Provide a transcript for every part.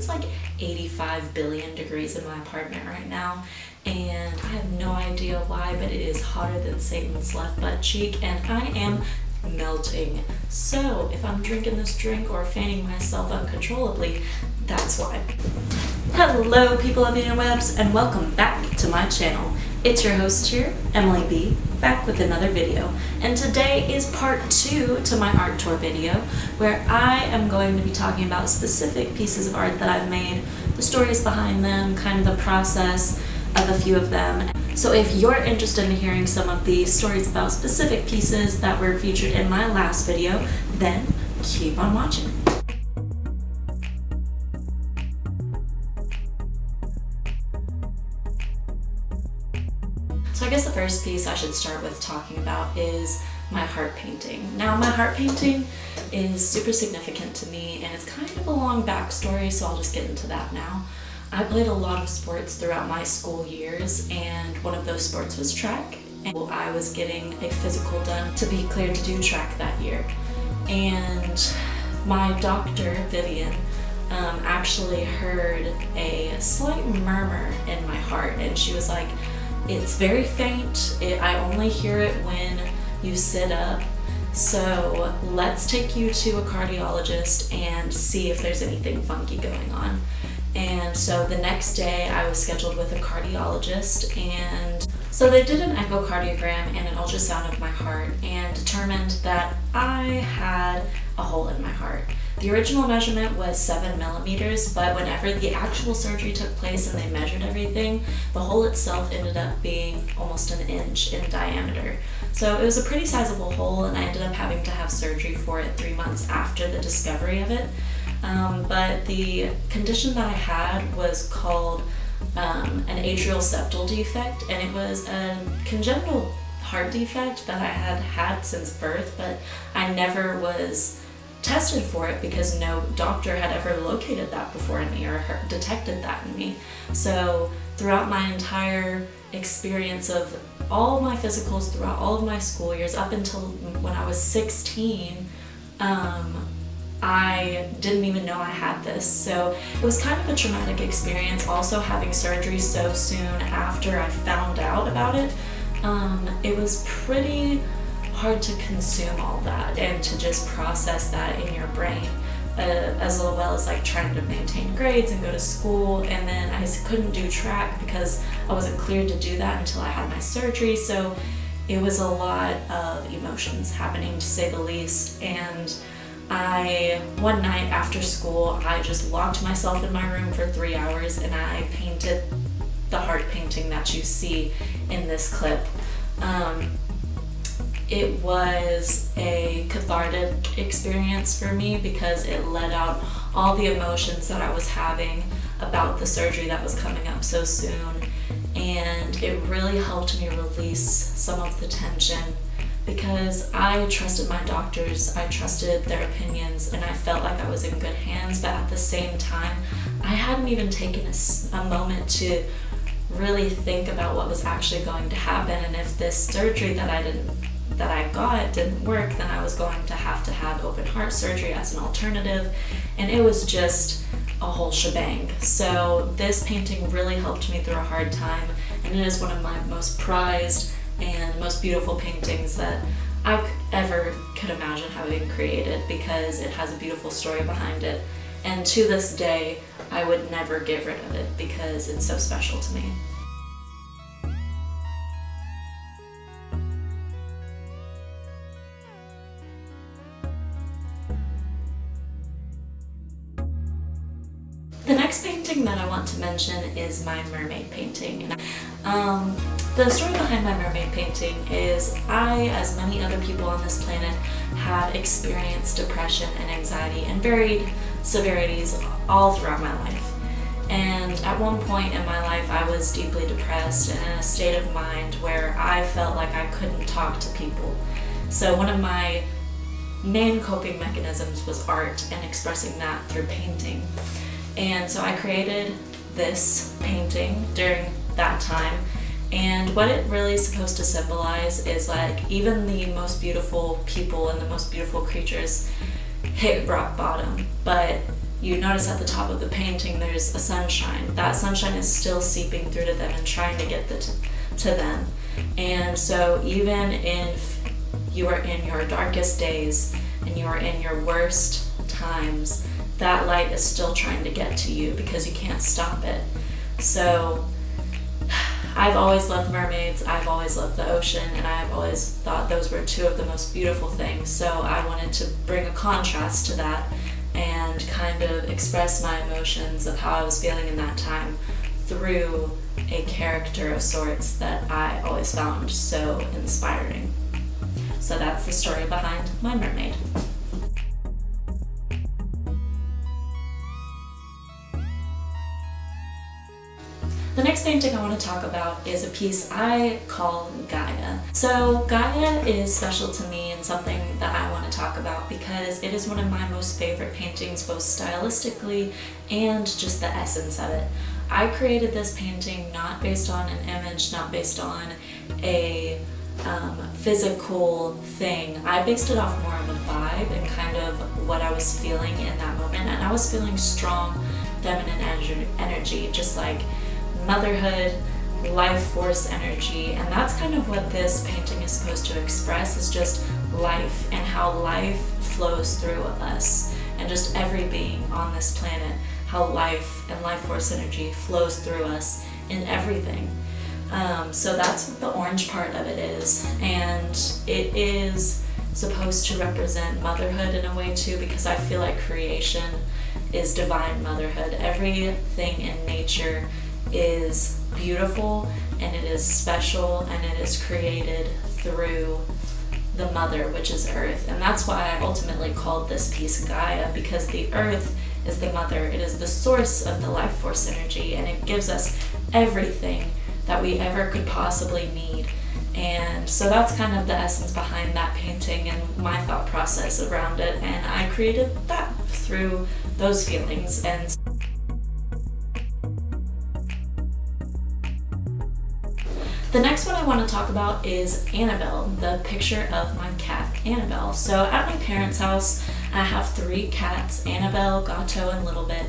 it's like 85 billion degrees in my apartment right now, and I have no idea why, but it is hotter than Satan's left butt cheek, and I am melting. So if I'm drinking this drink or fanning myself uncontrollably, that's why. Hello people of the Interwebs, and welcome back to my channel. It's your host here, Emily B, back with another video. And today is part 2 to my art tour video, where I am going to be talking about specific pieces of art that I've made, the stories behind them, kind of the process of a few of them. So if you're interested in hearing some of the stories about specific pieces that were featured in my last video, then keep on watching. So I guess the first piece I should start with talking about is my heart painting. Now my heart painting is super significant to me, and it's kind of a long backstory, so I'll just get into that now. I played a lot of sports throughout my school years, and one of those sports was track. And I was getting a physical done to be cleared to do track that year. And my doctor, Vivian, actually heard a slight murmur in my heart, and she was like, "It's very faint. I only hear it when you sit up. So let's take you to a cardiologist and see if there's anything funky going on." And so the next day I was scheduled with a cardiologist, and so they did an echocardiogram and an ultrasound of my heart and determined that I had a hole in my heart. The original measurement was 7 millimeters, but whenever the actual surgery took place and they measured everything, the hole itself ended up being almost an inch in diameter. So it was a pretty sizable hole, and I ended up having to have surgery for it 3 months after the discovery of it. But the condition that I had was called an atrial septal defect, and it was a congenital heart defect that I had had since birth, but I never was tested for it because no doctor had ever located that before in me or detected that in me. So throughout my entire experience of all my physicals, throughout all of my school years, up until when I was 16, I didn't even know I had this. So it was kind of a traumatic experience, also having surgery so soon after I found out about it. It was pretty hard to consume all that and to just process that in your brain, as well as like trying to maintain grades and go to school. And then I couldn't do track because I wasn't cleared to do that until I had my surgery. So it was a lot of emotions happening, to say the least. And one night after school, I just locked myself in my room for 3 hours and I painted the heart painting that you see in this clip. It was a cathartic experience for me because it let out all the emotions that I was having about the surgery that was coming up so soon, and it really helped me release some of the tension because I trusted my doctors, I trusted their opinions, and I felt like I was in good hands. But at the same time, I hadn't even taken a moment to really think about what was actually going to happen, and if this surgery that I got didn't work, then I was going to have open heart surgery as an alternative, and it was just a whole shebang. So this painting really helped me through a hard time, and it is one of my most prized and most beautiful paintings that I ever could imagine having created, because it has a beautiful story behind it, and to this day I would never get rid of it because it's so special to me. The next painting that I want to mention is my mermaid painting. The story behind my mermaid painting is I, as many other people on this planet, have experienced depression and anxiety in varied severities all throughout my life. And at one point in my life, I was deeply depressed and in a state of mind where I felt like I couldn't talk to people. So one of my main coping mechanisms was art and expressing that through painting. And so I created this painting during that time, and what it really is supposed to symbolize is like even the most beautiful people and the most beautiful creatures hit rock bottom, but you notice at the top of the painting there's a sunshine. That sunshine is still seeping through to them and trying to get to them. And so even if you are in your darkest days and you are in your worst times, that light is still trying to get to you because you can't stop it. So I've always loved mermaids, I've always loved the ocean, and I've always thought those were two of the most beautiful things. So I wanted to bring a contrast to that and kind of express my emotions of how I was feeling in that time through a character of sorts that I always found so inspiring. So that's the story behind my mermaid. The next painting I want to talk about is a piece I call Gaia. So Gaia is special to me and something that I want to talk about because it is one of my most favorite paintings, both stylistically and just the essence of it. I created this painting not based on an image, not based on a physical thing. I based it off more of a vibe and kind of what I was feeling in that moment, and I was feeling strong feminine energy, just like motherhood, life force energy, and that's kind of what this painting is supposed to express, is just life and how life flows through us and just every being on this planet, how life and life force energy flows through us in everything. So that's what the orange part of it is, and it is supposed to represent motherhood in a way too, because I feel like creation is divine motherhood. Everything in nature is beautiful and it is special and it is created through the mother, which is earth. And that's why I ultimately called this piece Gaia, because the earth is the mother. It is the source of the life force energy, and it gives us everything that we ever could possibly need. And so that's kind of the essence behind that painting and my thought process around it, and I created that through those feelings. And the next one I want to talk about is Annabelle, the picture of my cat, Annabelle. So at my parents' house, I have 3 cats, Annabelle, Gato, and Little Bit.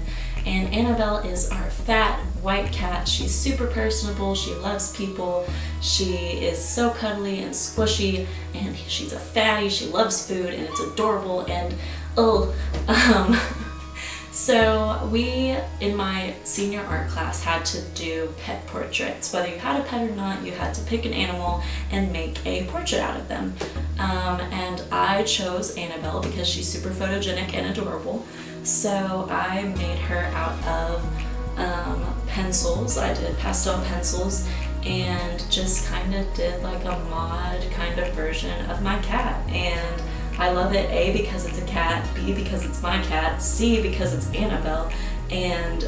And Annabelle is our fat, white cat. She's super personable, she loves people, she is so cuddly and squishy, and she's a fatty, she loves food, and it's adorable, and So we, in my senior art class, had to do pet portraits. Whether you had a pet or not, you had to pick an animal and make a portrait out of them. And I chose Annabelle because she's super photogenic and adorable. So I made her out of pencils. I did pastel pencils and just kind of did like a mod kind of version of my cat. And I love it, A, because it's a cat, B, because it's my cat, C, because it's Annabelle, and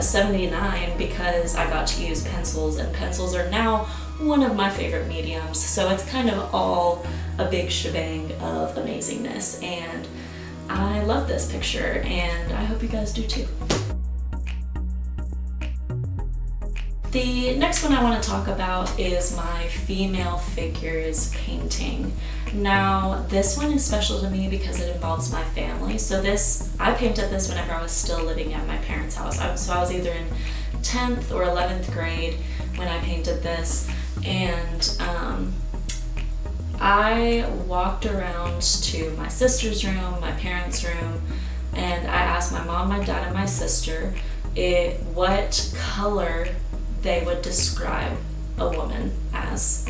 79 because I got to use pencils, and pencils are now one of my favorite mediums. So it's kind of all a big shebang of amazingness, and I love this picture, and I hope you guys do too. The next one I want to talk about is my female figures painting. Now, this one is special to me because it involves my family. So I painted this whenever I was still living at my parents' house. So I was either in 10th or 11th grade when I painted this, and I walked around to my sister's room, my parents' room, and I asked my mom, my dad, and my sister what color they would describe a woman as.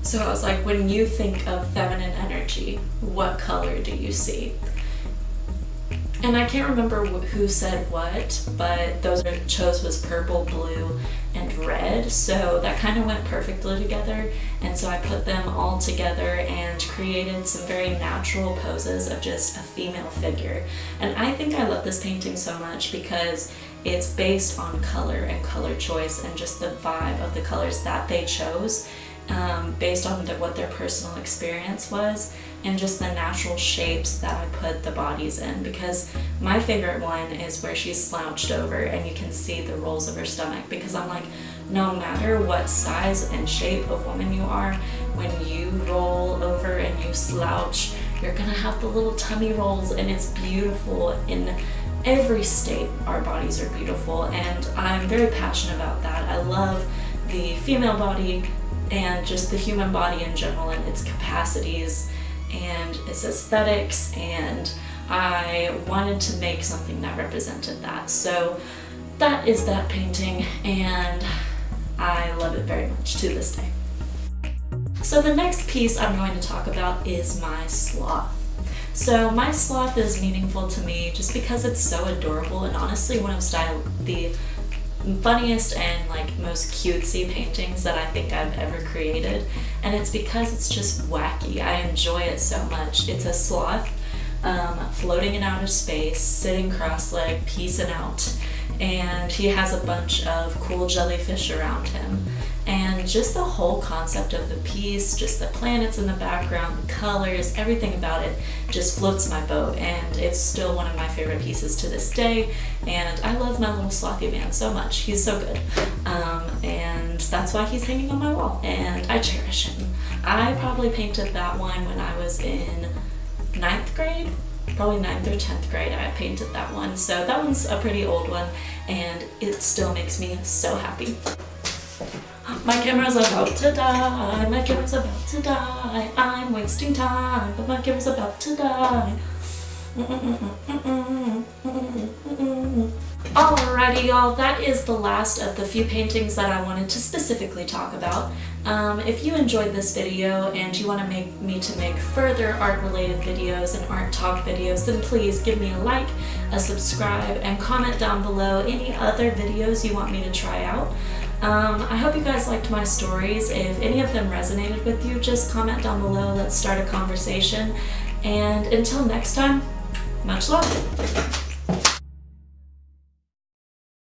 So I was like, when you think of feminine energy, what color do you see? And I can't remember who said what, but those I chose was purple, blue, and red. So that kind of went perfectly together. And so I put them all together and created some very natural poses of just a female figure. And I think I love this painting so much because it's based on color and color choice and just the vibe of the colors that they chose, based on what their personal experience was, and just the natural shapes that I put the bodies in. Because my favorite one is where she's slouched over and you can see the rolls of her stomach, because I'm like, no matter what size and shape of woman you are, when you roll over and you slouch, you're gonna have the little tummy rolls, and it's beautiful in every state our bodies are beautiful, and I'm very passionate about that. I love the female body and just the human body in general and its capacities and its aesthetics, and I wanted to make something that represented that. So that is that painting, and I love it very much to this day. So the next piece I'm going to talk about is my sloth. So my sloth is meaningful to me just because it's so adorable, and honestly one of the funniest and like most cutesy paintings that I think I've ever created, and it's because it's just wacky. I enjoy it so much. It's a sloth floating in outer space, sitting cross-legged, peacing out, and he has a bunch of cool jellyfish around him. And just the whole concept of the piece, just the planets in the background, the colors, everything about it just floats my boat, and it's still one of my favorite pieces to this day. And I love my little slothy man so much. He's so good. And that's why he's hanging on my wall, and I cherish him. I probably painted that one when I was in 9th grade, probably 9th or 10th grade. I painted that one, so that one's a pretty old one, and it still makes me so happy. My camera's about to die, my camera's about to die, I'm wasting time, but my camera's about to die. Alrighty y'all, that is the last of the few paintings that I wanted to specifically talk about. If you enjoyed this video and you want to make me to make further art related videos and art talk videos, then please give me a like, a subscribe, and comment down below any other videos you want me to try out. I hope you guys liked my stories. If any of them resonated with you, just comment down below. Let's start a conversation. And until next time, much love.